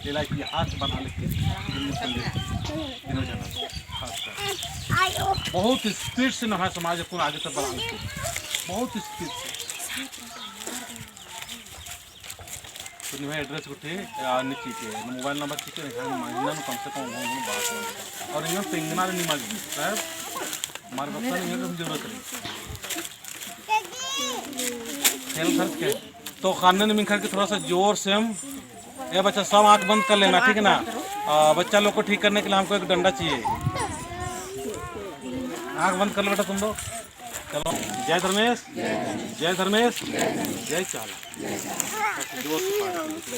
केला की हाथ बना लेते तीनों जना खासकर बहुत स्पीड से नहा समाज को आगे तक बढ़ा लेते बहुत स्पीड से तो नहीं एड्रेस उठे नीचे के मोबाइल नंबर ठीक है ना कम से कम बात और इन्हें पेंगना नहीं मांग साहब हमारे बच्चा नहीं है जरूरत नहीं खेल खर्च के तो खाने में खा के थोड़ा सा जोर से हम ये बच्चा सब आँख बंद कर लेना ठीक है ना बच्चा लोग को ठीक करने के लिए हमको एक डंडा चाहिए आँख बंद कर लो बेटा तुम लोग चलो जय धर्मेश जय धर्मेश जय चाला जोर से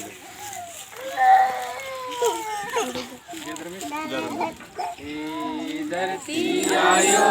धरती आयो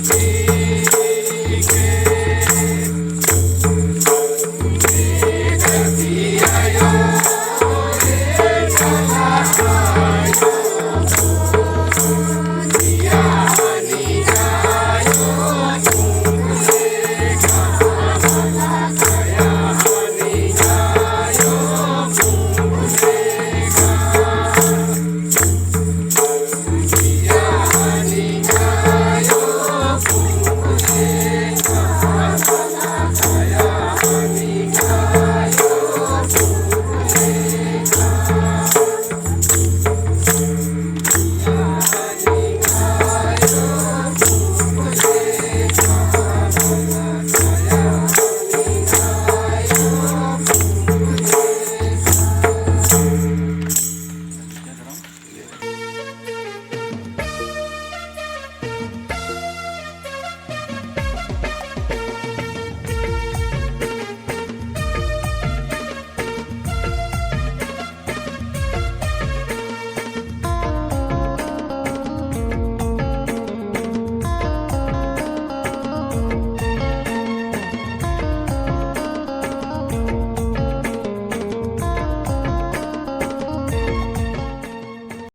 Thank you.